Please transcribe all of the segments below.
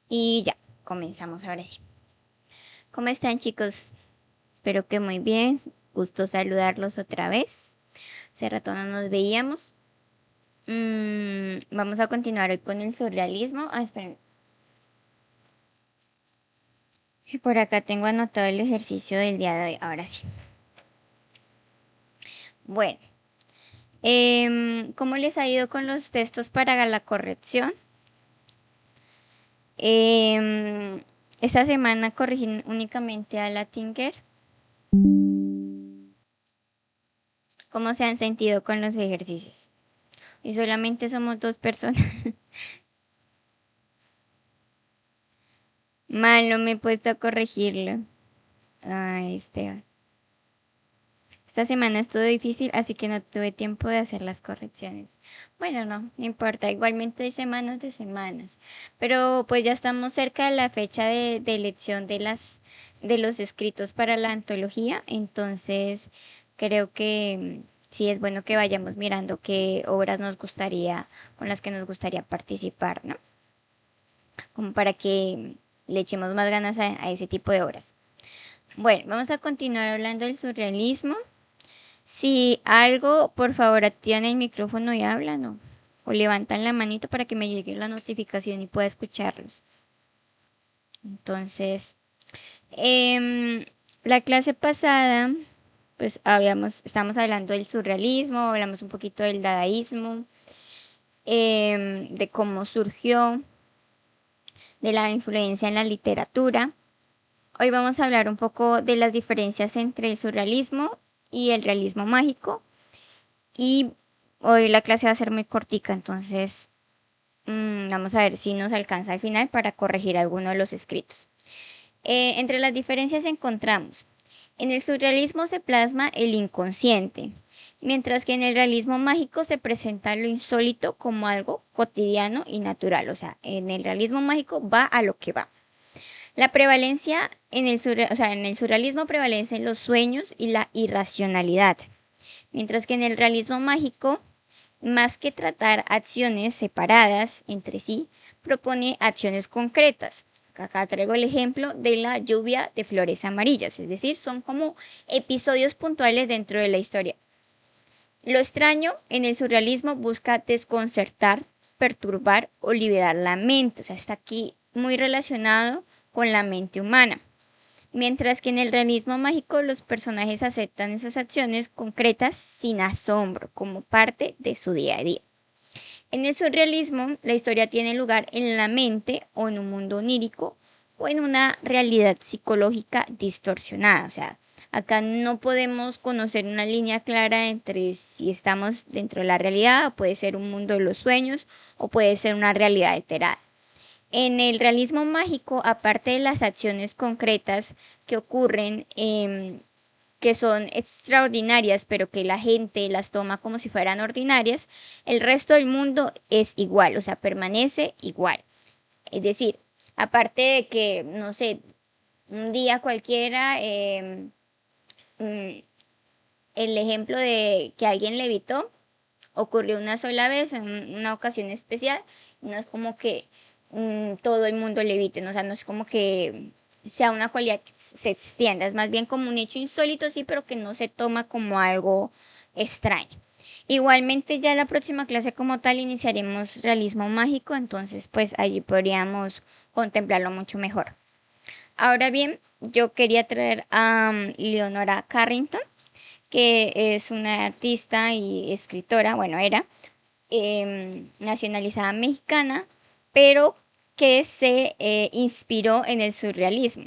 Y ya, comenzamos ahora sí. ¿Cómo están, chicos? Espero que muy bien. Gusto saludarlos otra vez. Hace rato no nos veíamos. Vamos a continuar hoy con el surrealismo. Esperen. Que por acá tengo anotado el ejercicio del día de hoy. Ahora sí. Bueno, ¿cómo les ha ido con los textos para la corrección? Em, esta semana corregí únicamente a Latinger. ¿Cómo se han sentido con los ejercicios? Y solamente somos dos personas. Mal, no me he puesto a corregirlo. Ay, Esteban. Esta semana estuvo difícil, así que no tuve tiempo de hacer las correcciones. Bueno, no importa. Igualmente hay semanas de semanas. Pero pues ya estamos cerca de la fecha de elección de los escritos para la antología. Entonces, creo que sí es bueno que vayamos mirando qué obras nos gustaría, con las que nos gustaría participar, ¿no? Como para que le echemos más ganas a ese tipo de obras. Bueno, vamos a continuar hablando del surrealismo. Si algo, por favor, activan el micrófono y hablan o levantan la manito para que me llegue la notificación y pueda escucharlos. Entonces, em, la clase pasada, pues estamos hablando del surrealismo, hablamos un poquito del dadaísmo, de cómo surgió, de la influencia en la literatura. Hoy vamos a hablar un poco de las diferencias entre el surrealismo y el realismo mágico. Y hoy la clase va a ser muy cortica, entonces vamos a ver si nos alcanza al final para corregir alguno de los escritos. Entre las diferencias encontramos, en el surrealismo se plasma el inconsciente, mientras que en el realismo mágico se presenta lo insólito como algo cotidiano y natural. O sea, en el realismo mágico va a lo que va. La prevalencia en el surrealismo prevalecen los sueños y la irracionalidad, mientras que en el realismo mágico, más que tratar acciones separadas entre sí, propone acciones concretas. Acá traigo el ejemplo de la lluvia de flores amarillas, es decir, son como episodios puntuales dentro de la historia. Lo extraño en el surrealismo busca desconcertar, perturbar o liberar la mente, o sea, está aquí muy relacionado con la mente humana. Mientras que en el realismo mágico los personajes aceptan esas acciones concretas sin asombro, como parte de su día a día. En el surrealismo, la historia tiene lugar en la mente o en un mundo onírico o en una realidad psicológica distorsionada. O sea, acá no podemos conocer una línea clara entre si estamos dentro de la realidad o puede ser un mundo de los sueños o puede ser una realidad alterada. En el realismo mágico, aparte de las acciones concretas que ocurren, que son extraordinarias, pero que la gente las toma como si fueran ordinarias, el resto del mundo es igual, o sea, permanece igual. Es decir, aparte de que, no sé, un día cualquiera, el ejemplo de que alguien levitó ocurrió una sola vez, en una ocasión especial, no es como que todo el mundo levite, ¿no? O sea, no es como que sea una cualidad que se extienda, es más bien como un hecho insólito, sí, pero que no se toma como algo extraño. Igualmente ya la próxima clase como tal iniciaremos realismo mágico, entonces pues allí podríamos contemplarlo mucho mejor. Ahora bien, yo quería traer a Leonora Carrington, que es una artista y escritora, bueno, era nacionalizada mexicana, pero que se inspiró en el surrealismo.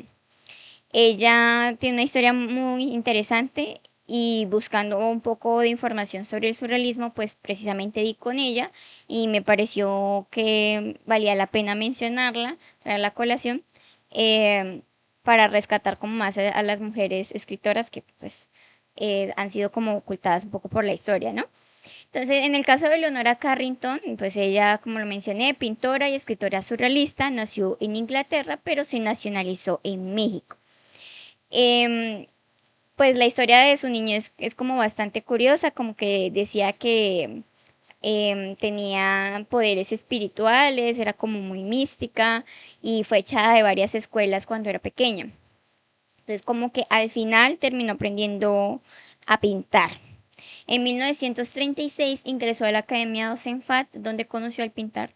Ella tiene una historia muy interesante y buscando un poco de información sobre el surrealismo, pues precisamente di con ella y me pareció que valía la pena mencionarla, traer la colación, eh, para rescatar como más a las mujeres escritoras que pues han sido como ocultadas un poco por la historia, ¿no? Entonces, en el caso de Leonora Carrington, pues ella, como lo mencioné, pintora y escritora surrealista, nació en Inglaterra, pero se nacionalizó en México. Em, pues la historia de su niñez es como bastante curiosa, como que decía que tenía poderes espirituales, era como muy mística y fue echada de varias escuelas cuando era pequeña. Entonces como que al final terminó aprendiendo a pintar. En 1936 ingresó a la Academia Osenfant, donde conoció al pintor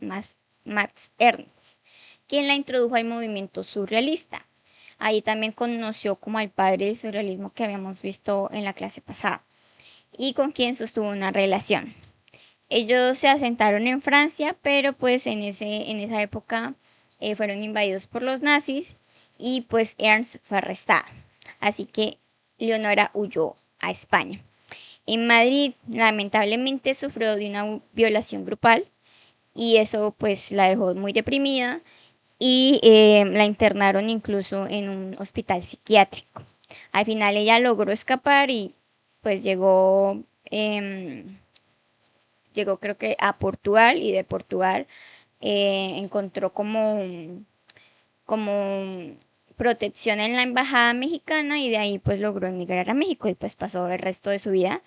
Max Ernst, quien la introdujo al movimiento surrealista. Ahí también conoció como al padre del surrealismo que habíamos visto en la clase pasada y con quien sostuvo una relación. Ellos se asentaron en Francia, pero pues en esa época fueron invadidos por los nazis y pues Ernst fue arrestada. Así que Leonora huyó a España. En Madrid, lamentablemente, sufrió de una violación grupal y eso pues la dejó muy deprimida y la internaron incluso en un hospital psiquiátrico. Al final ella logró escapar y pues llegó creo que a Portugal y de Portugal encontró como protección en la embajada mexicana y de ahí pues logró emigrar a México y pues pasó el resto de su vida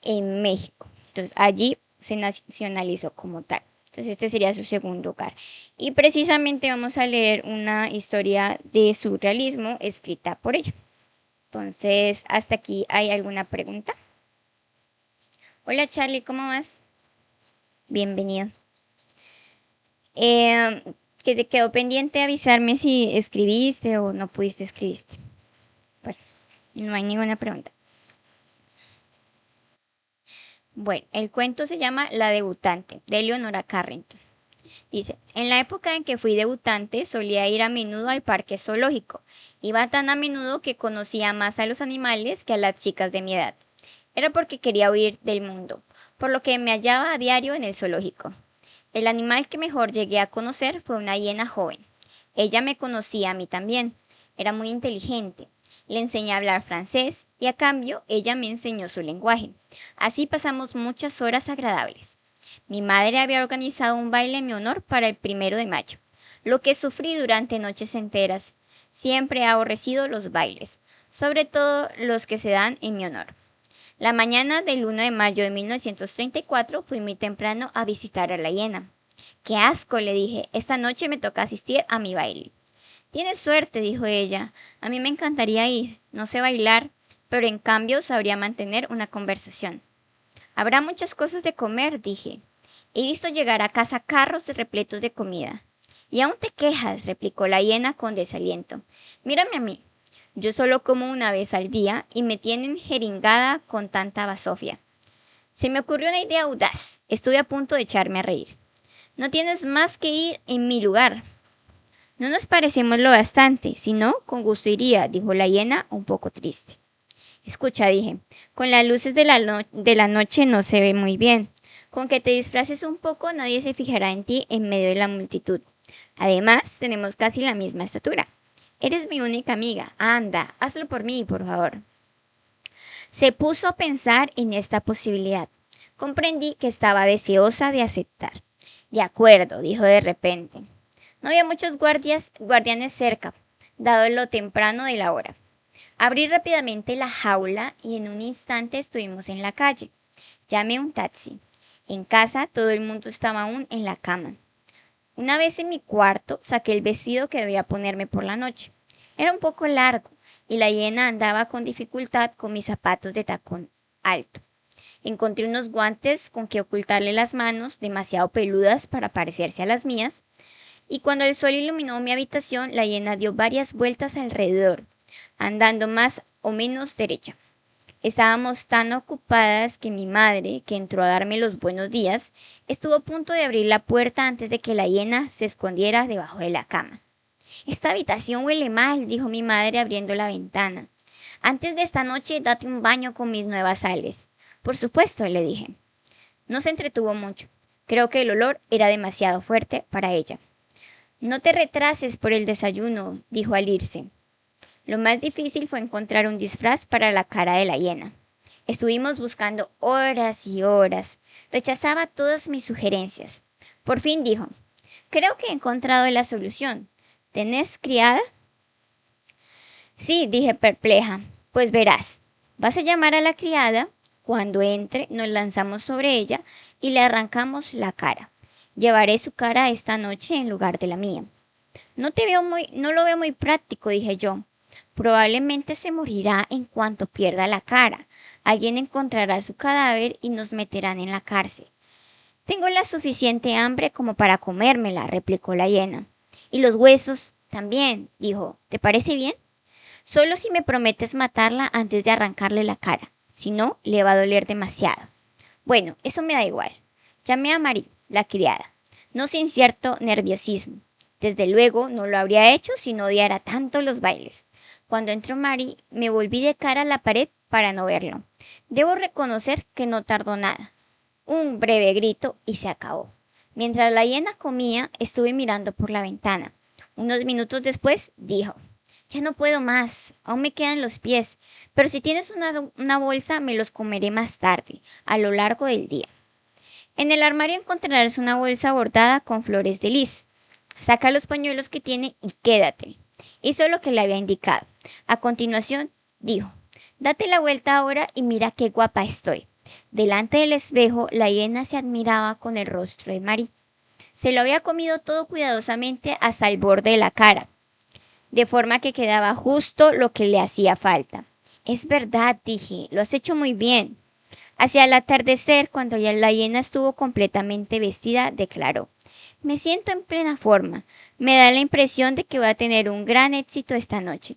en México. Entonces allí se nacionalizó como tal. Entonces este sería su segundo hogar. Y precisamente vamos a leer una historia de surrealismo escrita por ella. Entonces, hasta aquí, ¿hay alguna pregunta? Hola Charlie, ¿cómo vas? Bienvenido. Que te quedó pendiente avisarme si escribiste o no pudiste escribiste. Bueno, no hay ninguna pregunta. Bueno, el cuento se llama La debutante, de Leonora Carrington. Dice, en la época en que fui debutante solía ir a menudo al parque zoológico. Iba tan a menudo que conocía más a los animales que a las chicas de mi edad. Era porque quería huir del mundo, por lo que me hallaba a diario en el zoológico. El animal que mejor llegué a conocer fue una hiena joven. Ella me conocía a mí también. Era muy inteligente. Le enseñé a hablar francés y a cambio ella me enseñó su lenguaje. Así pasamos muchas horas agradables. Mi madre había organizado un baile en mi honor para el 1 de mayo. Lo que sufrí durante noches enteras. Siempre he aborrecido los bailes, sobre todo los que se dan en mi honor. La mañana del 1 de mayo de 1934 fui muy temprano a visitar a la hiena. ¡Qué asco!, le dije, esta noche me toca asistir a mi baile. Tienes suerte, dijo ella. A mí me encantaría ir. No sé bailar, pero en cambio sabría mantener una conversación. Habrá muchas cosas de comer, dije. He visto llegar a casa carros repletos de comida. Y aún te quejas, replicó la hiena con desaliento. Mírame a mí. Yo solo como una vez al día y me tienen jeringada con tanta basofia. Se me ocurrió una idea audaz. Estuve a punto de echarme a reír. No tienes más que ir en mi lugar. No nos parecemos lo bastante, si no, con gusto iría, dijo la hiena un poco triste. Escucha, dije, con las luces de la noche no se ve muy bien. Con que te disfraces un poco nadie se fijará en ti en medio de la multitud. Además, tenemos casi la misma estatura. Eres mi única amiga. Anda, hazlo por mí, por favor. Se puso a pensar en esta posibilidad. Comprendí que estaba deseosa de aceptar. De acuerdo, dijo de repente. No había muchos guardianes cerca, dado lo temprano de la hora. Abrí rápidamente la jaula y en un instante estuvimos en la calle. Llamé un taxi. En casa todo el mundo estaba aún en la cama. Una vez en mi cuarto saqué el vestido que debía ponerme por la noche. Era un poco largo y la hiena andaba con dificultad con mis zapatos de tacón alto. Encontré unos guantes con que ocultarle las manos, demasiado peludas para parecerse a las mías, y cuando el sol iluminó mi habitación, la hiena dio varias vueltas alrededor, andando más o menos derecha. Estábamos tan ocupadas que mi madre, que entró a darme los buenos días, estuvo a punto de abrir la puerta antes de que la hiena se escondiera debajo de la cama. Esta habitación huele mal, dijo mi madre abriendo la ventana. Antes de esta noche date un baño con mis nuevas sales. Por supuesto, le dije. No se entretuvo mucho. Creo que el olor era demasiado fuerte para ella. No te retrases por el desayuno, dijo al irse. Lo más difícil fue encontrar un disfraz para la cara de la hiena. Estuvimos buscando horas y horas. Rechazaba todas mis sugerencias. Por fin dijo, creo que he encontrado la solución. ¿Tenés criada? Sí, dije perpleja. Pues verás, vas a llamar a la criada, Cuando entre, nos lanzamos sobre ella y le arrancamos la cara. Llevaré su cara esta noche en lugar de la mía. No lo veo muy práctico, dije yo. Probablemente se morirá en cuanto pierda la cara. Alguien encontrará su cadáver y nos meterán en la cárcel. Tengo la suficiente hambre como para comérmela, replicó la hiena. Y los huesos también, dijo. ¿Te parece bien? Solo si me prometes matarla antes de arrancarle la cara. Si no, le va a doler demasiado. Bueno, eso me da igual. Llamé a Marie, la criada, no sin cierto nerviosismo. Desde luego no lo habría hecho si no odiara tanto los bailes. Cuando entró Marie, me volví de cara a la pared para no verlo. Debo reconocer que no tardó nada. Un breve grito y se acabó. Mientras la hiena comía, estuve mirando por la ventana. Unos minutos después, dijo: ya no puedo más, aún me quedan los pies, pero si tienes una bolsa me los comeré más tarde, a lo largo del día. En el armario encontrarás una bolsa bordada con flores de lis. Saca los pañuelos que tiene y quédate. Hizo lo que le había indicado. A continuación, dijo: date la vuelta ahora y mira qué guapa estoy. Delante del espejo, la hiena se admiraba con el rostro de Marie. Se lo había comido todo cuidadosamente hasta el borde de la cara, de forma que quedaba justo lo que le hacía falta. Es verdad, dije, lo has hecho muy bien. Hacia el atardecer, cuando ya la hiena estuvo completamente vestida, declaró: me siento en plena forma. Me da la impresión de que voy a tener un gran éxito esta noche.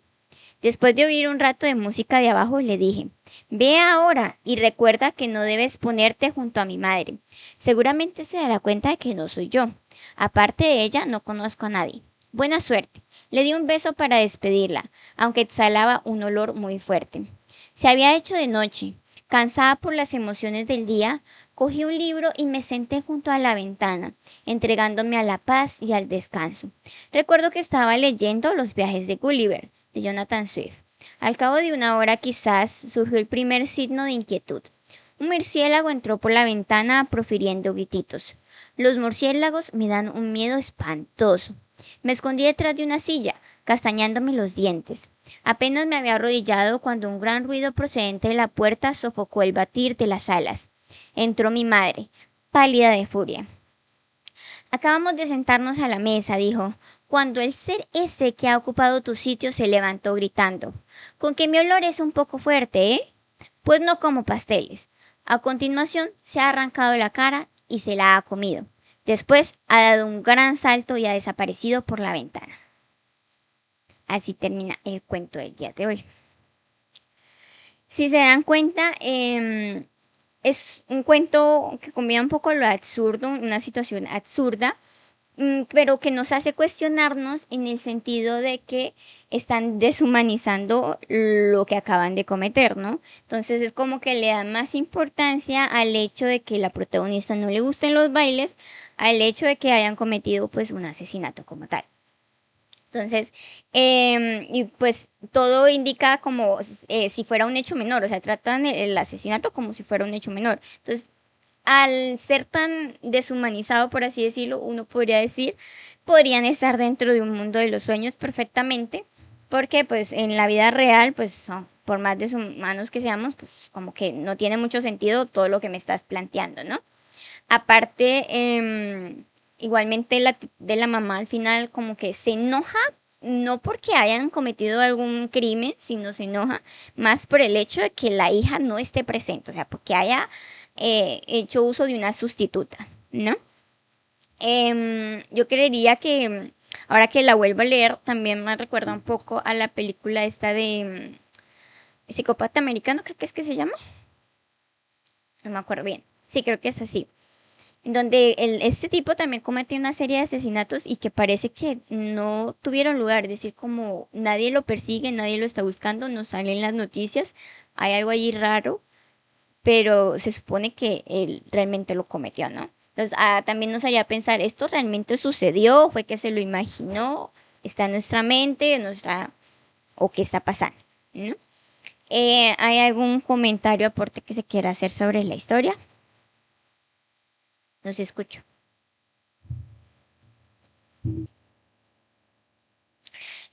Después de oír un rato de música de abajo, le dije: ve ahora y recuerda que no debes ponerte junto a mi madre. Seguramente se dará cuenta de que no soy yo. Aparte de ella, no conozco a nadie. Buena suerte. Le di un beso para despedirla, aunque exhalaba un olor muy fuerte. Se había hecho de noche. Cansada por las emociones del día, cogí un libro y me senté junto a la ventana, entregándome a la paz y al descanso. Recuerdo que estaba leyendo Los viajes de Gulliver, de Jonathan Swift. Al cabo de una hora quizás surgió el primer signo de inquietud. Un murciélago entró por la ventana profiriendo grititos. Los murciélagos me dan un miedo espantoso. Me escondí detrás de una silla, castañándome los dientes. Apenas me había arrodillado cuando un gran ruido procedente de la puerta sofocó el batir de las alas. Entró mi madre, pálida de furia. Acabamos de sentarnos a la mesa, dijo, cuando el ser ese que ha ocupado tu sitio se levantó gritando: con que mi olor es un poco fuerte, ¿eh? Pues no como pasteles. A continuación se ha arrancado la cara y se la ha comido. Después ha dado un gran salto y ha desaparecido por la ventana. Así termina el cuento del día de hoy. Si se dan cuenta, es un cuento que combina un poco lo absurdo, una situación absurda, pero que nos hace cuestionarnos en el sentido de que están deshumanizando lo que acaban de cometer, ¿no? Entonces es como que le dan más importancia al hecho de que la protagonista no le gusten los bailes, al hecho de que hayan cometido pues un asesinato como tal. Entonces, y pues todo indica como si fuera un hecho menor, o sea, tratan el asesinato como si fuera un hecho menor. Entonces, al ser tan deshumanizado, por así decirlo, uno podría decir, podrían estar dentro de un mundo de los sueños perfectamente, porque pues en la vida real, pues por más deshumanos que seamos, pues como que no tiene mucho sentido todo lo que me estás planteando, ¿no? Aparte, igualmente de la mamá al final como que se enoja, no porque hayan cometido algún crimen, sino se enoja más por el hecho de que la hija no esté presente, o sea, porque haya hecho uso de una sustituta, ¿no? Yo creería que ahora que la vuelvo a leer, también me recuerda un poco a la película esta de Psicópata Americano, creo que es que se llama. No me acuerdo bien. Sí, creo que es así. Donde este tipo también cometió una serie de asesinatos y que parece que no tuvieron lugar, es decir, como nadie lo persigue, nadie lo está buscando, no sale en las noticias, hay algo ahí raro, pero se supone que él realmente lo cometió, ¿no? Entonces, también nos haría pensar, ¿esto realmente sucedió? ¿Fue que se lo imaginó? ¿Está en nuestra mente, o qué está pasando? ¿No? ¿Hay algún comentario, aporte que se quiera hacer sobre la historia? Los escucho.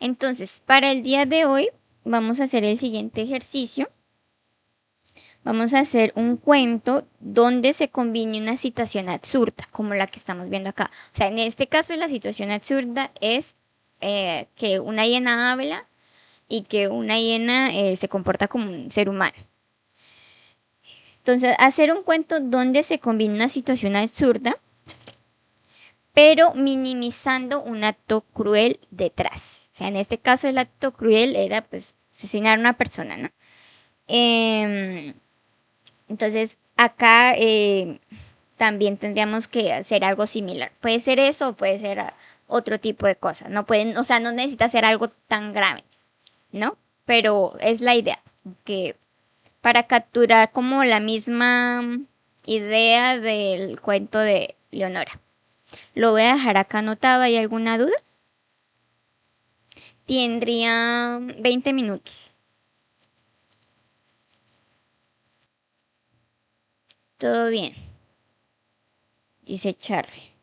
Entonces, para el día de hoy vamos a hacer el siguiente ejercicio. Vamos a hacer un cuento donde se combine una situación absurda, como la que estamos viendo acá. O sea, en este caso la situación absurda es que una hiena habla y que una hiena se comporta como un ser humano. Entonces, hacer un cuento donde se combine una situación absurda, pero minimizando un acto cruel detrás. O sea, en este caso el acto cruel era pues asesinar a una persona, ¿no? Em, entonces, acá también tendríamos que hacer algo similar. Puede ser eso o puede ser otro tipo de cosas. No pueden, o sea, no necesita ser algo tan grave, ¿no? Pero es la idea, que para capturar como la misma idea del cuento de Leonora. Lo voy a dejar acá anotado. ¿Hay alguna duda? Tendría 20 minutos. Todo bien, dice Charlie.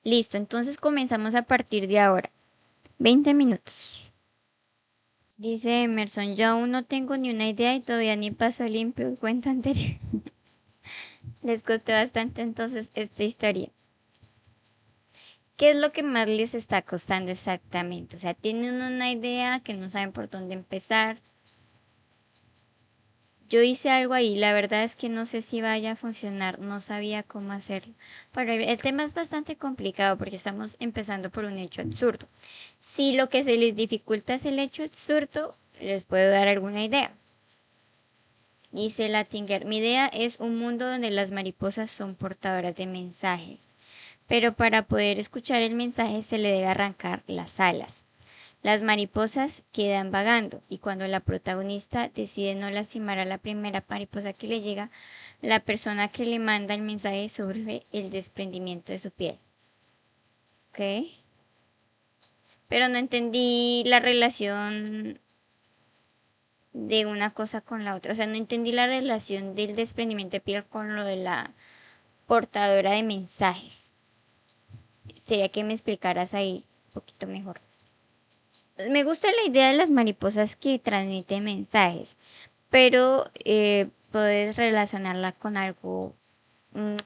Listo, entonces comenzamos a partir de ahora. 20 minutos. Dice Emerson, yo aún no tengo ni una idea y todavía ni paso limpio el cuento anterior. Les costó bastante entonces esta historia. ¿Qué es lo que más les está costando exactamente? O sea, tienen una idea que no saben por dónde empezar. Yo hice algo ahí, la verdad es que no sé si vaya a funcionar, no sabía cómo hacerlo. Pero el tema es bastante complicado porque estamos empezando por un hecho absurdo. Si lo que se les dificulta es el hecho absurdo, les puedo dar alguna idea. Dice Latinger, mi idea es un mundo donde las mariposas son portadoras de mensajes, pero para poder escuchar el mensaje se le debe arrancar las alas. Las mariposas quedan vagando y cuando la protagonista decide no lastimar a la primera mariposa que le llega, la persona que le manda el mensaje sufre el desprendimiento de su piel. ¿Ok? Pero no entendí la relación de una cosa con la otra. O sea, no entendí la relación del desprendimiento de piel con lo de la portadora de mensajes. Sería que me explicaras ahí un poquito mejor. Me gusta la idea de las mariposas que transmiten mensajes, pero puedes relacionarla con algo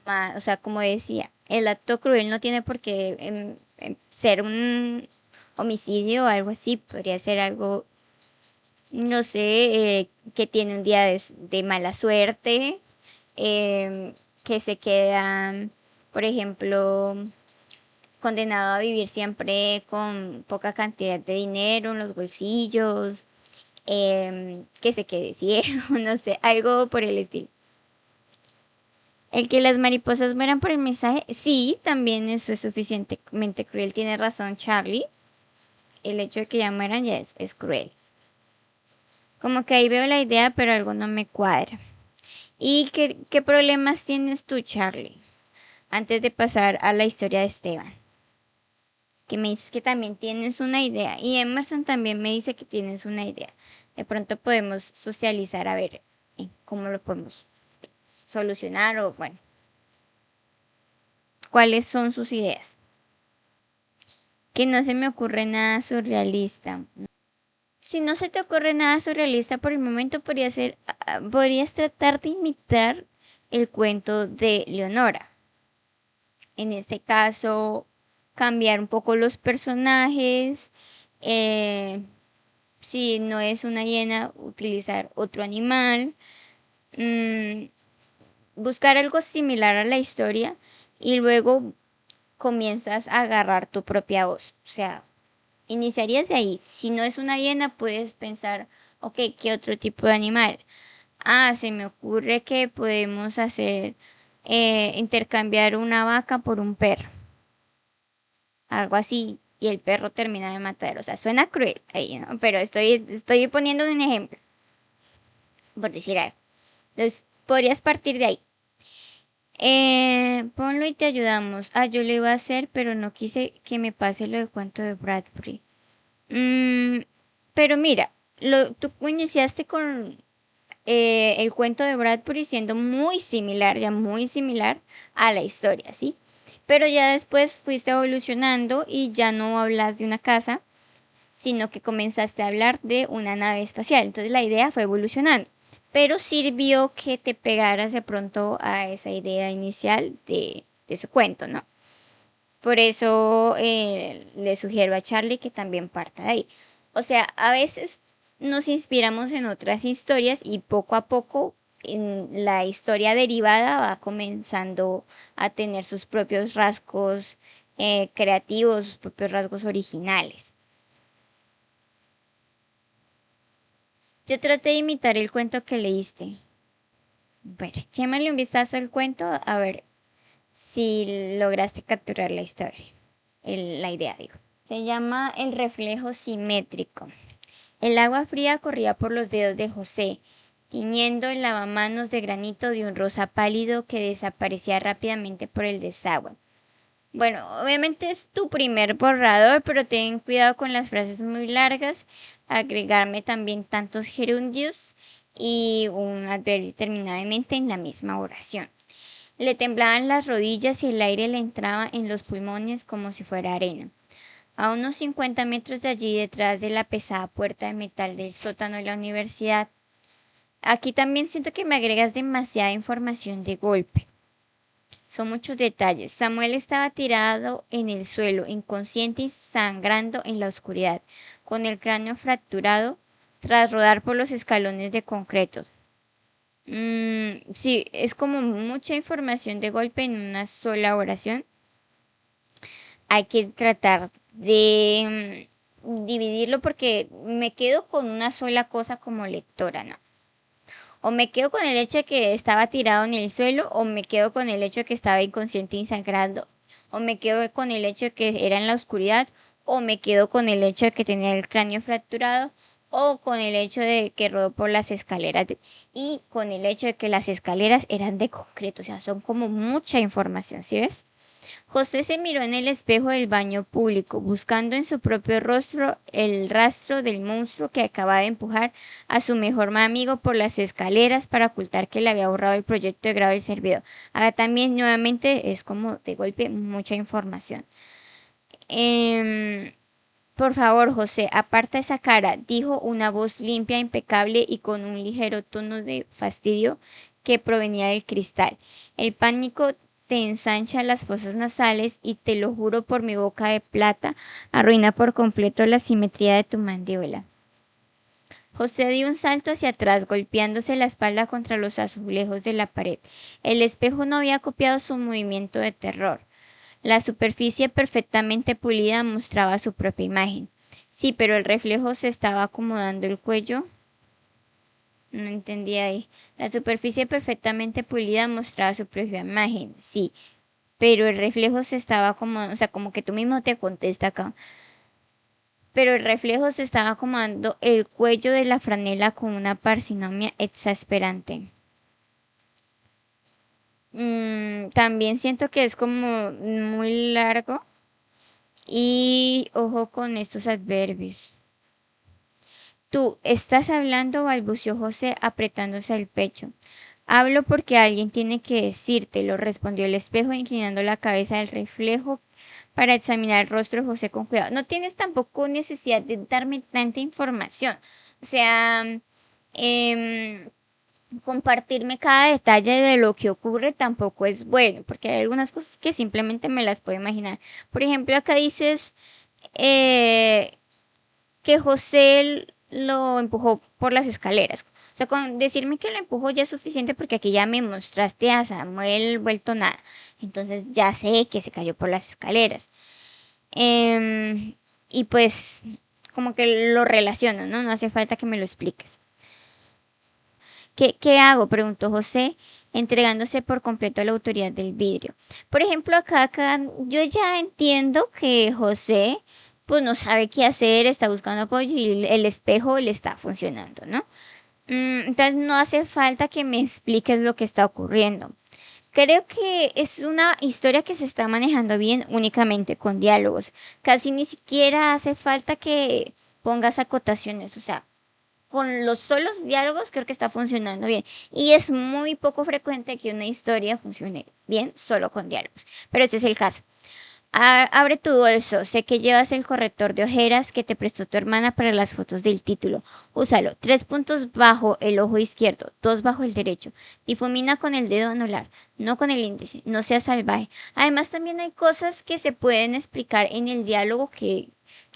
más, o sea, como decía, el acto cruel no tiene por qué ser un homicidio o algo así, podría ser algo, no sé, que tiene un día de mala suerte, que se queda, por ejemplo, condenado a vivir siempre con poca cantidad de dinero en los bolsillos, que se quede ciego, no sé, algo por el estilo. El que las mariposas mueran por el mensaje, sí, también eso es suficientemente cruel. Tiene razón Charlie. El hecho de que ya mueran ya es cruel. Como que ahí veo la idea, pero algo no me cuadra. ¿Y qué problemas tienes tú, Charlie? Antes de pasar a la historia de Esteban. Que me dices que también tienes una idea. Y Emerson también me dice que tienes una idea. De pronto podemos socializar a ver cómo lo podemos solucionar o bueno, cuáles son sus ideas. Que no se me ocurre nada surrealista. Si no se te ocurre nada surrealista por el momento, podrías tratar de imitar el cuento de Leonora. En este caso, cambiar un poco los personajes. eh, si no es una hiena, utilizar otro animal. mm, Buscar algo similar a la historia y luego comienzas a agarrar tu propia voz. O sea, iniciarías de ahí. Si no es una hiena, puedes pensar, ok, ¿qué otro tipo de animal? Ah, se me ocurre que podemos hacer, intercambiar una vaca por un perro. Algo así. Y el perro termina de matar. O sea, suena cruel ahí, ¿no? Pero estoy poniendo un ejemplo, por decir algo. Entonces, podrías partir de ahí. Ponlo y te ayudamos. Ah, yo lo iba a hacer, pero no quise que me pase lo del cuento de Bradbury. Mm, pero mira, tú iniciaste con el cuento de Bradbury siendo muy similar, ya muy similar a la historia, ¿sí? Pero ya después fuiste evolucionando y ya no hablas de una casa, sino que comenzaste a hablar de una nave espacial. Entonces la idea fue evolucionando, pero sirvió que te pegaras de pronto a esa idea inicial de su cuento, ¿no? Por eso le sugiero a Charlie que también parta de ahí. O sea, a veces nos inspiramos en otras historias y poco a poco la historia derivada va comenzando a tener sus propios rasgos creativos, sus propios rasgos originales. Yo traté de imitar el cuento que leíste. Bueno, échale un vistazo al cuento a ver si lograste capturar la historia, la idea, digo. Se llama El reflejo simétrico. El agua fría corría por los dedos de José, tiñendo el lavamanos de granito de un rosa pálido que desaparecía rápidamente por el desagüe. Bueno, obviamente es tu primer borrador, pero ten cuidado con las frases muy largas, agregarme también tantos gerundios y un adverbio terminadamente en la misma oración. Le temblaban las rodillas y el aire le entraba en los pulmones como si fuera arena. A unos 50 metros de allí, detrás de la pesada puerta de metal del sótano de la universidad. Aquí también siento que me agregas demasiada información de golpe. Son muchos detalles. Samuel estaba tirado en el suelo, inconsciente y sangrando en la oscuridad, con el cráneo fracturado tras rodar por los escalones de concreto. Sí, es como mucha información de golpe en una sola oración. Hay que tratar de dividirlo porque me quedo con una sola cosa como lectora, ¿no? O me quedo con el hecho de que estaba tirado en el suelo, o me quedo con el hecho de que estaba inconsciente y sangrando, o me quedo con el hecho de que era en la oscuridad, o me quedo con el hecho de que tenía el cráneo fracturado, o con el hecho de que rodó por las escaleras y con el hecho de que las escaleras eran de concreto, o sea, son como mucha información, ¿sí ves? José se miró en el espejo del baño público, buscando en su propio rostro el rastro del monstruo que acababa de empujar a su mejor amigo por las escaleras para ocultar que le había borrado el proyecto de grado del servidor. Acá también nuevamente es como de golpe mucha información. Por favor, José, aparta esa cara, dijo una voz limpia, impecable y con un ligero tono de fastidio que provenía del cristal. El pánico te ensancha las fosas nasales y te lo juro por mi boca de plata, arruina por completo la simetría de tu mandíbula. José dio un salto hacia atrás, golpeándose la espalda contra los azulejos de la pared. El espejo no había copiado su movimiento de terror. La superficie perfectamente pulida mostraba su propia imagen. Sí, pero el reflejo se estaba acomodando el cuello. No entendía ahí. La superficie perfectamente pulida mostraba su propia imagen. Sí, pero el reflejo se estaba acomodando. O sea, como que tú mismo te contesta acá. Pero el reflejo se estaba acomodando el cuello de la franela con una parsimonia exasperante. También siento que es como muy largo. Y ojo con estos adverbios. Tú estás hablando, balbuceó José apretándose el pecho. Hablo porque alguien tiene que decírtelo, respondió el espejo, inclinando la cabeza del reflejo para examinar el rostro de José con cuidado. No tienes tampoco necesidad de darme tanta información. O sea, compartirme cada detalle de lo que ocurre tampoco es bueno, porque hay algunas cosas que simplemente me las puedo imaginar. Por ejemplo, acá dices eh, que José lo empujó por las escaleras. O sea, con decirme que lo empujó ya es suficiente porque aquí ya me mostraste a Samuel vuelto nada. Entonces ya sé que se cayó por las escaleras. Y pues como que lo relaciono, ¿no? No hace falta que me lo expliques. ¿Qué hago? Preguntó José, entregándose por completo a la autoridad del vidrio. Por ejemplo, acá yo ya entiendo que José pues no sabe qué hacer, está buscando apoyo y el espejo le está funcionando, ¿no? Entonces no hace falta que me expliques lo que está ocurriendo. Creo que es una historia que se está manejando bien únicamente con diálogos. Casi ni siquiera hace falta que pongas acotaciones, o sea, con los solos diálogos creo que está funcionando bien. Y es muy poco frecuente que una historia funcione bien solo con diálogos. Pero este es el caso. Abre tu bolso. Sé que llevas el corrector de ojeras que te prestó tu hermana para las fotos del título. Úsalo. 3 puntos bajo el ojo izquierdo, 2 bajo el derecho. Difumina con el dedo anular, no con el índice. No seas salvaje. Además, también hay cosas que se pueden explicar en el diálogo que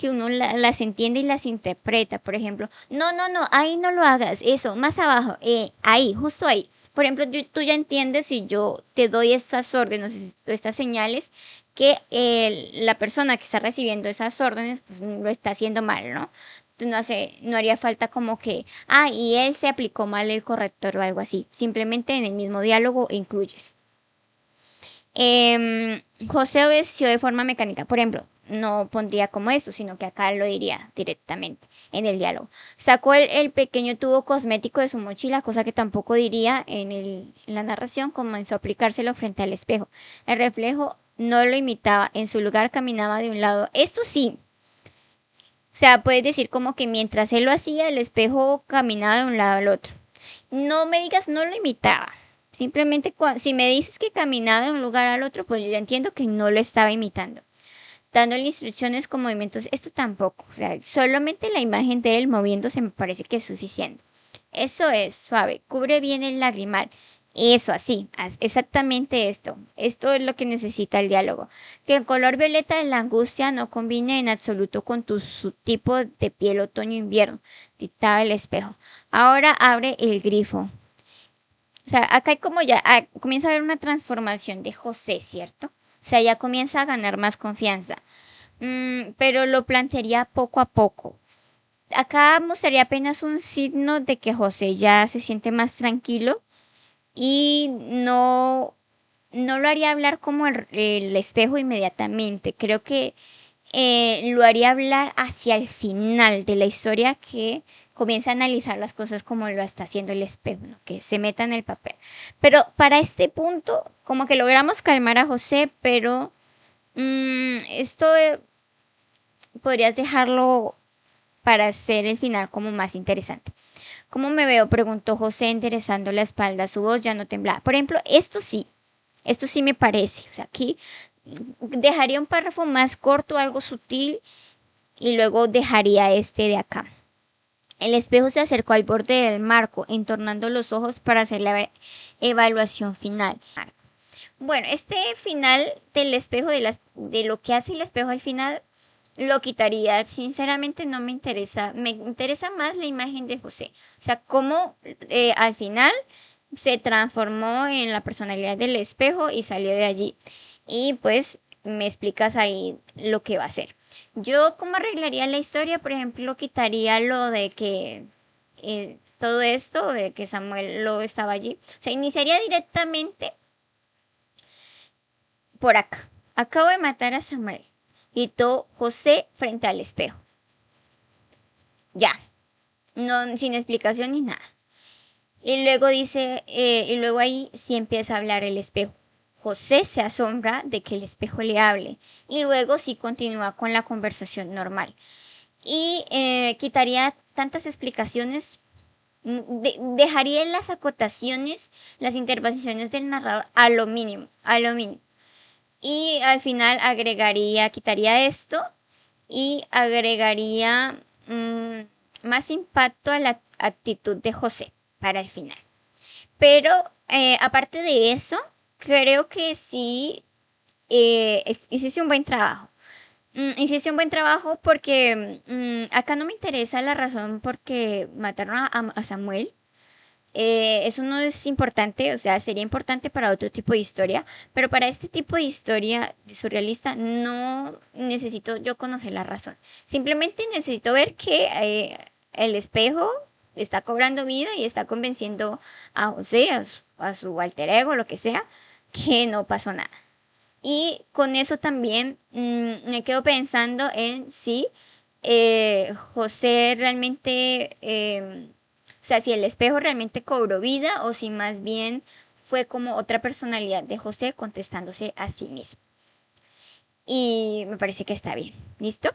uno las entiende y las interpreta. Por ejemplo, no, no, no, ahí no lo hagas. Eso, más abajo, ahí, justo ahí. Por ejemplo, tú ya entiendes si yo te doy estas órdenes, estas señales que la persona que está recibiendo esas órdenes pues lo está haciendo mal, ¿no? No haría falta como que, y él se aplicó mal el corrector o algo así. Simplemente en el mismo diálogo incluyes. José obedeció de forma mecánica. Por ejemplo, no pondría como esto, sino que acá lo diría directamente en el diálogo. Sacó el pequeño tubo cosmético de su mochila, cosa que tampoco diría en la narración. Comenzó a aplicárselo frente al espejo. El reflejo no lo imitaba, en su lugar caminaba de un lado. Esto sí. O sea, puedes decir como que mientras él lo hacía, el espejo caminaba de un lado al otro. No me digas, no lo imitaba. Simplemente si me dices que caminaba de un lugar al otro, pues yo ya entiendo que no lo estaba imitando. Dándole instrucciones con movimientos, esto tampoco. O sea, solamente la imagen de él moviéndose me parece que es suficiente. Eso es suave, cubre bien el lagrimal. Eso, así, exactamente esto. Esto es lo que necesita el diálogo. Que el color violeta de la angustia no combine en absoluto con tu subtipo de piel otoño-invierno, dictaba el espejo. Ahora abre el grifo. O sea, acá hay como ya comienza a haber una transformación de José, ¿cierto? O sea, ya comienza a ganar más confianza. Pero lo plantearía poco a poco. Acá mostraría apenas un signo de que José ya se siente más tranquilo y no lo haría hablar como el espejo inmediatamente. Creo que lo haría hablar hacia el final de la historia, que comienza a analizar las cosas como lo está haciendo el espejo, ¿no? Que se meta en el papel. Pero para este punto, como que logramos calmar a José, pero esto podrías dejarlo para hacer el final como más interesante. ¿Cómo me veo?, preguntó José enderezando la espalda. Su voz ya no temblaba. Por ejemplo, esto sí me parece. O sea, aquí dejaría un párrafo más corto, algo sutil, y luego dejaría este de acá. El espejo se acercó al borde del marco, entornando los ojos para hacer la evaluación final. Bueno, este final del espejo, de lo que hace el espejo al final, lo quitaría. Sinceramente no me interesa. Me interesa más la imagen de José. O sea, cómo al final se transformó en la personalidad del espejo y salió de allí. Y pues me explicas ahí lo que va a hacer. Yo, ¿cómo arreglaría la historia? Por ejemplo, quitaría lo de que todo esto, de que Samuel lo estaba allí. O sea, iniciaría directamente por acá. Acabo de matar a Samuel. Gritó José frente al espejo. Ya, no, sin explicación ni nada. Y luego dice, y luego ahí sí empieza a hablar el espejo. José se asombra de que el espejo le hable y luego sí continúa con la conversación normal. Y quitaría tantas explicaciones, dejaría las acotaciones, las intervenciones del narrador a lo mínimo, a lo mínimo. Y al final quitaría esto y agregaría más impacto a la actitud de José para el final. Pero aparte de eso, creo que sí hiciste un buen trabajo. Hiciste un buen trabajo porque acá no me interesa la razón por qué mataron a Samuel. Eso no es importante, o sea, sería importante para otro tipo de historia, pero para este tipo de historia surrealista no necesito yo conocer la razón. Simplemente necesito ver que el espejo está cobrando vida y está convenciendo a José, a su alter ego, lo que sea, que no pasó nada. Y con eso también me quedo pensando en si José realmente, o sea, si el espejo realmente cobró vida o si más bien fue como otra personalidad de José contestándose a sí mismo. Y me parece que está bien. ¿Listo?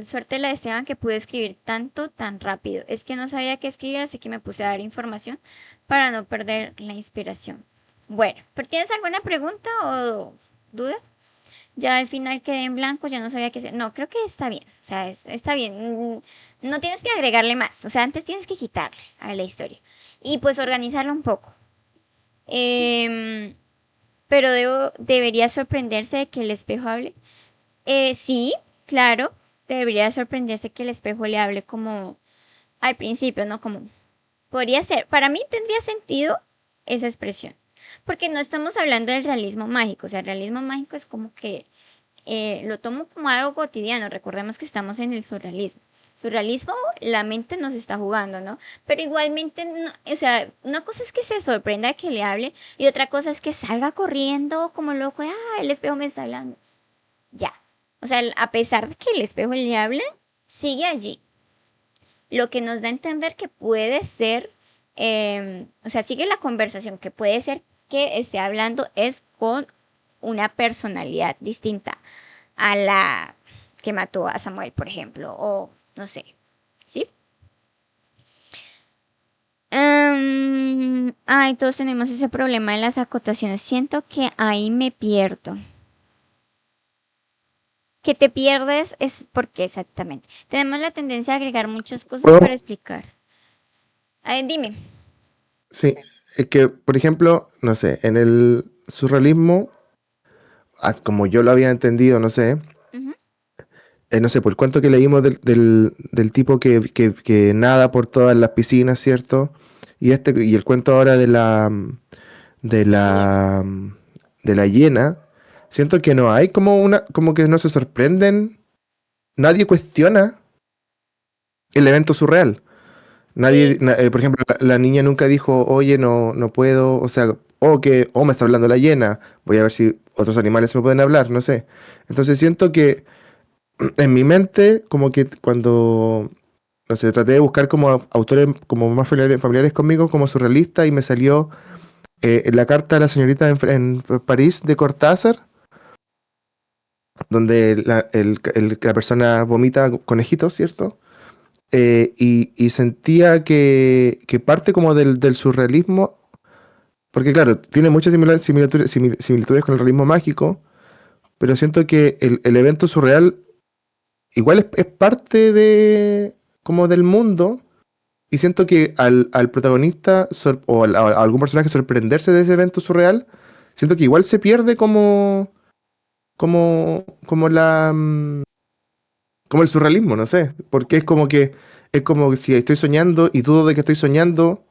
Suerte la de Esteban que pude escribir tanto tan rápido. Es que no sabía qué escribir, así que me puse a dar información para no perder la inspiración. Bueno, ¿pero tienes alguna pregunta o duda? Ya al final quedé en blanco, ya no sabía qué hacer. No, creo que está bien. O sea, está bien. No tienes que agregarle más. O sea, antes tienes que quitarle a la historia. Y pues organizarla un poco. Em, pero debería sorprenderse de que el espejo hable. Sí, claro. Debería sorprenderse que el espejo le hable como al principio, ¿no? Como podría ser. Para mí tendría sentido esa expresión. Porque no estamos hablando del realismo mágico. O sea, el realismo mágico es como que lo tomo como algo cotidiano. Recordemos que estamos en el surrealismo. Surrealismo, la mente nos está jugando, ¿no? Pero igualmente, o sea, una cosa es que se sorprenda de que le hable y otra cosa es que salga corriendo como loco. Ah, el espejo me está hablando. Ya. O sea, a pesar de que el espejo le hable, sigue allí. Lo que nos da a entender que puede ser, o sea, sigue la conversación, que puede ser que esté hablando es con una personalidad distinta a la que mató a Samuel, por ejemplo, o no sé, ¿sí? Ay, todos tenemos ese problema en las acotaciones. Siento que ahí me pierdo. Que te pierdes es porque exactamente. Tenemos la tendencia a agregar muchas cosas para Bueno, explicar. A ver, dime. sí, es que, por ejemplo, no sé, en el surrealismo, como yo lo había entendido, no sé, Ujú. no sé, por el cuento que leímos del tipo que nada por todas las piscinas, ¿cierto? Y el cuento ahora de De la hiena. la, de la hiena, siento que no hay como que no se sorprenden, nadie cuestiona el evento surreal. Sí, Por ejemplo, la niña nunca dijo, oye, no puedo, o sea, me está hablando la hiena, voy a ver si otros animales me pueden hablar, no sé. Entonces siento que en mi mente, como que cuando, no sé, traté de buscar como autores como más familiares conmigo, como surrealista, y me salió la carta de la señorita en París de Cortázar, donde la persona vomita conejitos, ¿cierto? Y sentía que parte como del surrealismo, porque claro, tiene muchas similitudes con el realismo mágico, pero siento que el evento surreal igual es parte de como del mundo, y siento que al protagonista a algún personaje sorprenderse de ese evento surreal, siento que igual se pierde como como el surrealismo, no sé, porque es como si estoy soñando y dudo de que estoy soñando,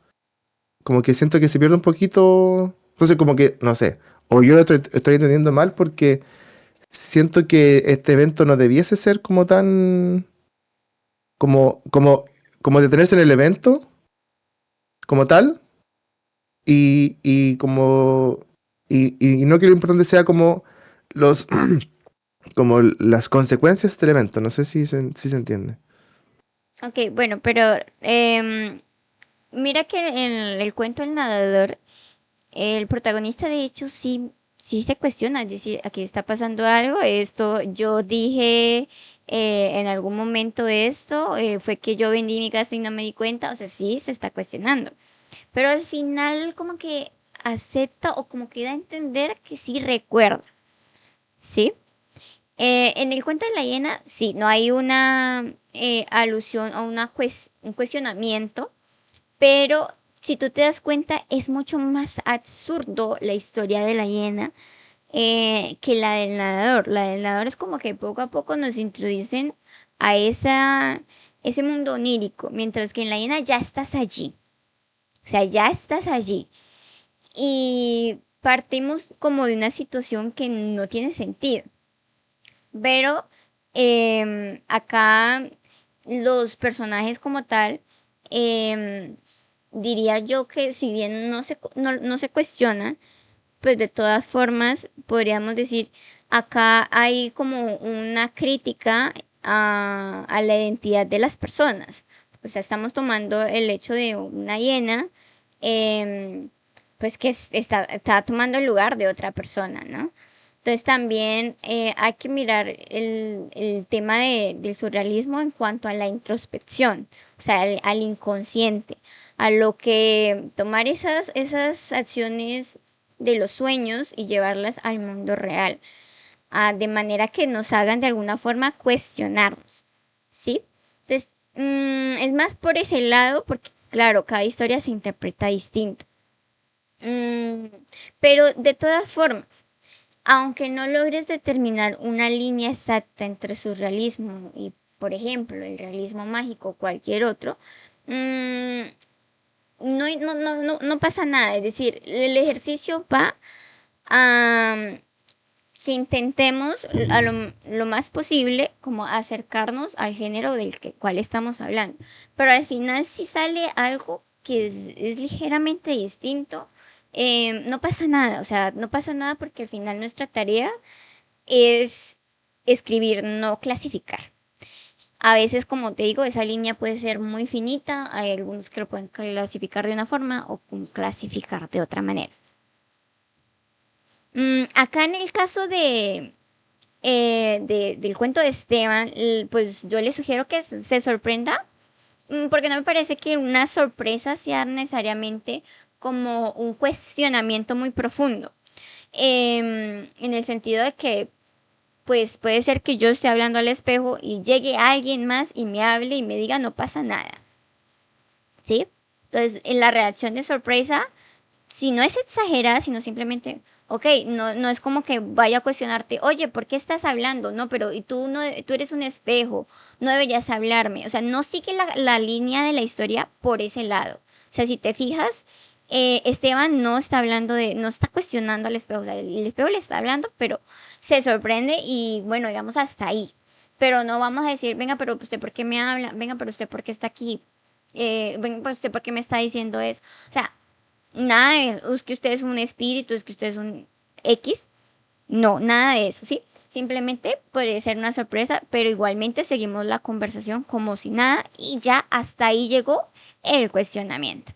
como que siento que se pierde un poquito, entonces como que, no sé, o yo lo estoy entendiendo mal porque siento que este evento no debiese ser como tan, como, como, como detenerse en el evento como tal y como, y no que lo importante sea como los, como las consecuencias del evento, no sé si se entiende. ok, bueno, pero mira que en el cuento El nadador, el protagonista de hecho sí se cuestiona, es decir, aquí está pasando algo, esto, yo dije en algún momento esto, fue que yo vendí mi casa y no me di cuenta, o sea, sí se está cuestionando, pero al final como que acepta o como que da a entender que sí recuerda, ¿sí? En el cuento de la hiena, sí, no hay una alusión o un cuestionamiento, pero si tú te das cuenta, es mucho más absurdo la historia de la hiena que la del nadador. La del nadador es como que poco a poco nos introducen a ese mundo onírico, mientras que en la hiena ya estás allí. O sea, ya estás allí. Y partimos como de una situación que no tiene sentido. Pero acá los personajes como tal, em, diría yo que si bien no se cuestionan, pues de todas formas podríamos decir, acá hay como una crítica a la identidad de las personas. O sea, estamos tomando el hecho de una hiena, em, pues que está tomando el lugar de otra persona, ¿no? Entonces también hay que mirar el tema del surrealismo en cuanto a la introspección, o sea, inconsciente, a lo que tomar esas acciones de los sueños y llevarlas al mundo real, de manera que nos hagan de alguna forma cuestionarnos, ¿sí? Entonces, es más por ese lado, porque claro, cada historia se interpreta distinto. Mm, pero de todas formas, aunque no logres determinar una línea exacta entre surrealismo y, por ejemplo, el realismo mágico o cualquier otro, mmm, no pasa nada. Es decir, el ejercicio va a que intentemos lo más posible como acercarnos al género cual estamos hablando. Pero al final si sale algo que es ligeramente distinto, no pasa nada. O sea, no pasa nada porque al final nuestra tarea es escribir, no clasificar. A veces, como te digo, esa línea puede ser muy finita, hay algunos que lo pueden clasificar de una forma o clasificar de otra manera. Acá en el caso del cuento de Esteban, pues yo le sugiero que se sorprenda, porque no me parece que una sorpresa sea necesariamente como un cuestionamiento muy profundo, en el sentido de que pues puede ser que yo esté hablando al espejo y llegue alguien más y me hable y me diga no pasa nada, ¿sí? Entonces, en la reacción de sorpresa, si no es exagerada, sino simplemente, ok, no es como que vaya a cuestionarte, oye, ¿por qué estás hablando? No, pero y tú no, tú eres un espejo, no deberías hablarme. O sea, no sigue la línea de la historia por ese lado. O sea, si te fijas, Esteban no está hablando no está cuestionando al espejo. O sea, el espejo le está hablando, pero se sorprende y bueno, digamos hasta ahí. Pero no vamos a decir, venga, pero usted por qué me habla, venga, pero usted por qué está aquí, venga, pero usted por qué me está diciendo eso. O sea, nada de, es que usted es un espíritu, es que usted es un X. No, nada de eso, ¿sí? Simplemente puede ser una sorpresa, pero igualmente seguimos la conversación como si nada y ya hasta ahí llegó el cuestionamiento.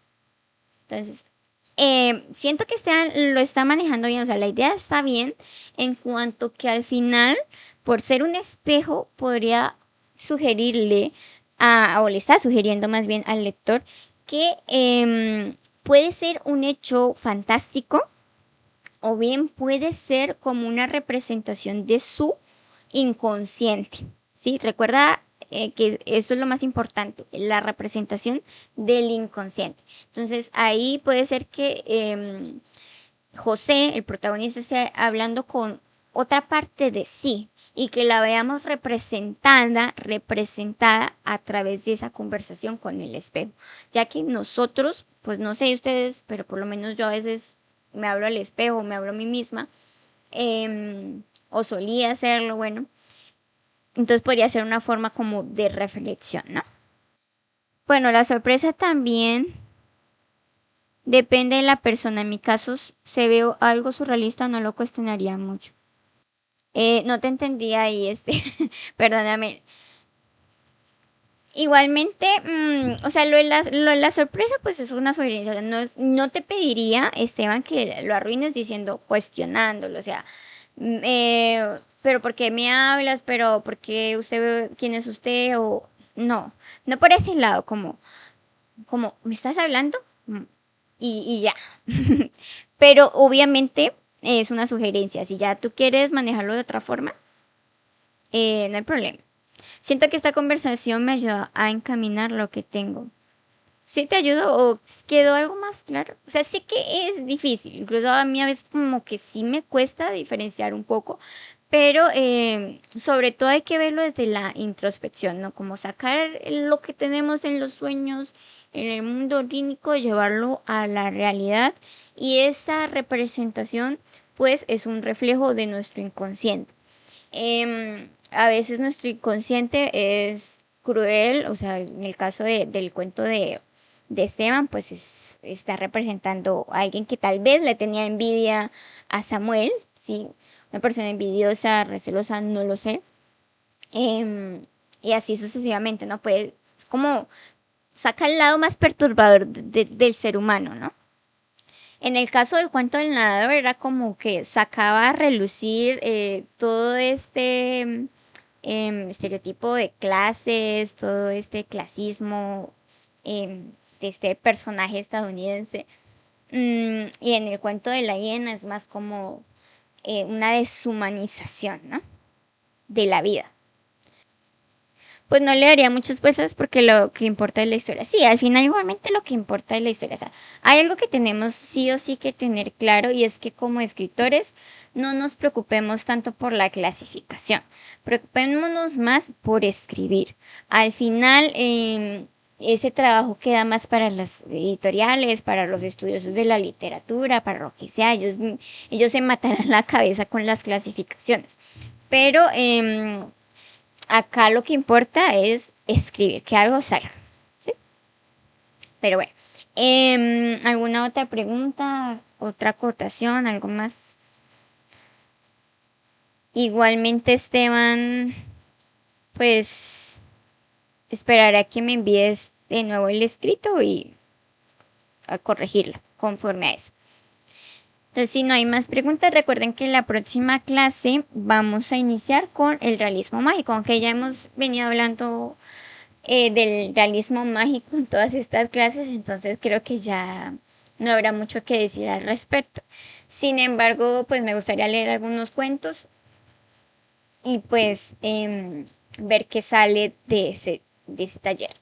Entonces, siento que lo está manejando bien, o sea, la idea está bien en cuanto que al final, por ser un espejo, podría sugerirle, o le está sugiriendo más bien al lector, que puede ser un hecho fantástico o bien puede ser como una representación de su inconsciente, ¿sí? Recuerda que esto es lo más importante, la representación del inconsciente. Entonces ahí puede ser que José, el protagonista, esté hablando con otra parte de sí y que la veamos representada a través de esa conversación con el espejo, ya que nosotros, pues no sé ustedes, pero por lo menos yo a veces me hablo al espejo, me hablo a mí misma, o solía hacerlo, bueno, entonces podría ser una forma como de reflexión, ¿no? Bueno, la sorpresa también depende de la persona. En mi caso, se veo algo surrealista, no lo cuestionaría mucho. No te entendí ahí, perdóname. Igualmente, o sea, lo de la sorpresa, pues es una sugerencia. O sea, no te pediría, Esteban, que lo arruines diciendo, cuestionándolo. O sea, pero ¿por qué me hablas? Pero ¿por qué usted, quién es usted? O no por ese lado, como, ¿me estás hablando? Y ya. Pero obviamente es una sugerencia. Si ya tú quieres manejarlo de otra forma, no hay problema. Siento que esta conversación me ayuda a encaminar lo que tengo. ¿Sí te ayudó o quedó algo más claro? O sea, sé que es difícil, incluso a mí a veces como que sí me cuesta diferenciar un poco, pero sobre todo hay que verlo desde la introspección, ¿no? Como sacar lo que tenemos en los sueños, en el mundo onírico, llevarlo a la realidad y esa representación pues es un reflejo de nuestro inconsciente. A veces nuestro inconsciente es cruel, o sea, en el caso del cuento de Esteban, pues está representando a alguien que tal vez le tenía envidia a Samuel, ¿sí? Una persona envidiosa, recelosa, no lo sé. Y así sucesivamente, ¿no? Pues es como saca el lado más perturbador del ser humano, ¿no? En el caso del cuento del nadador era como que sacaba a relucir todo este estereotipo de clases, todo este clasismo de este personaje estadounidense. Y en el cuento de la hiena es más como una deshumanización, ¿no? De la vida. Pues no le daría muchas vueltas porque lo que importa es la historia. Sí, al final igualmente lo que importa es la historia. O sea, hay algo que tenemos sí o sí que tener claro y es que como escritores no nos preocupemos tanto por la clasificación. Preocupémonos más por escribir. Al final, ese trabajo queda más para las editoriales, para los estudiosos de la literatura, para lo que sea. Ellos se matarán la cabeza con las clasificaciones. Pero acá lo que importa es escribir, que algo salga, ¿sí? Pero bueno, ¿alguna otra pregunta, otra acotación, algo más? Igualmente, Esteban, pues esperaré a que me envíes de nuevo el escrito y a corregirlo conforme a eso. Entonces, si no hay más preguntas, recuerden que en la próxima clase vamos a iniciar con el realismo mágico, aunque ya hemos venido hablando del realismo mágico en todas estas clases, entonces creo que ya no habrá mucho que decir al respecto. Sin embargo, pues me gustaría leer algunos cuentos y pues ver qué sale de ese taller.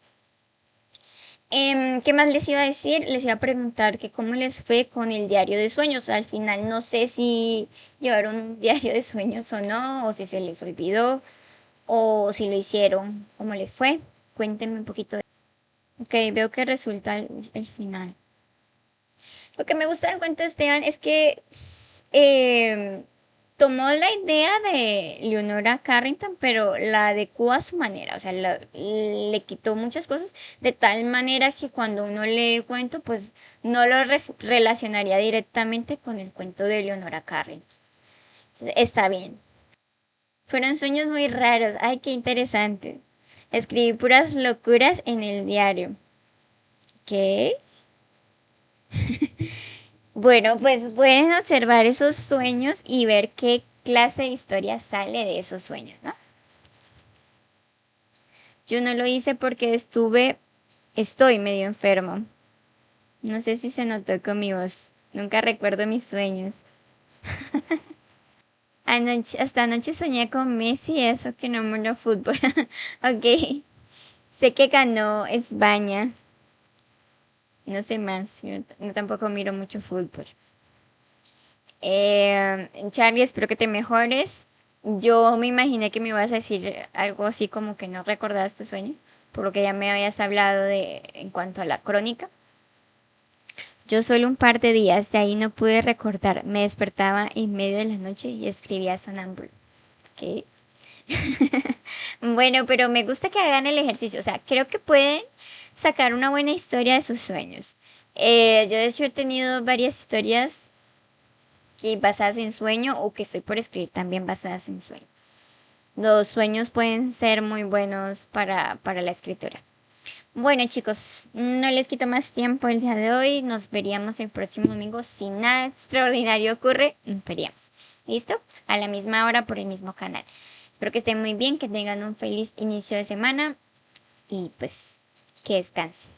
¿Qué más les iba a decir? Les iba a preguntar que cómo les fue con el diario de sueños. Al final no sé si llevaron un diario de sueños o no, o si se les olvidó, o si lo hicieron, cómo les fue. Cuéntenme un poquito. Ok, veo que resulta el final. Lo que me gusta del cuento de Esteban es que tomó la idea de Leonora Carrington, pero la adecuó a su manera. O sea, le quitó muchas cosas de tal manera que cuando uno lee el cuento, pues no lo relacionaría directamente con el cuento de Leonora Carrington. Entonces, está bien. Fueron sueños muy raros. Ay, qué interesante. Escribí puras locuras en el diario. ¿Qué? Bueno, pues pueden observar esos sueños y ver qué clase de historia sale de esos sueños, ¿no? Yo no lo hice porque estoy medio enfermo. No sé si se notó con mi voz. Nunca recuerdo mis sueños. Hasta anoche soñé con Messi, eso que no muero fútbol. Ok. Sé que ganó España. No sé más. Yo tampoco miro mucho fútbol. Charlie, espero que te mejores. Yo me imaginé que me ibas a decir algo así como que no recordabas este sueño, por lo que ya me habías hablado de en cuanto a la crónica. Yo solo un par de días de ahí no pude recordar. Me despertaba en medio de la noche y escribía sonámbulo. ¿Ok? Bueno, pero me gusta que hagan el ejercicio. O sea, creo que pueden sacar una buena historia de sus sueños. Yo de hecho he tenido varias historias que basadas en sueño o que estoy por escribir también basadas en sueño. Los sueños pueden ser muy buenos para la escritura. Bueno chicos, no les quito más tiempo el día de hoy. Nos veríamos el próximo domingo. Si nada extraordinario ocurre, nos veríamos. ¿Listo? A la misma hora por el mismo canal. Espero que estén muy bien, que tengan un feliz inicio de semana y pues que descansen.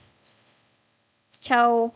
Chao.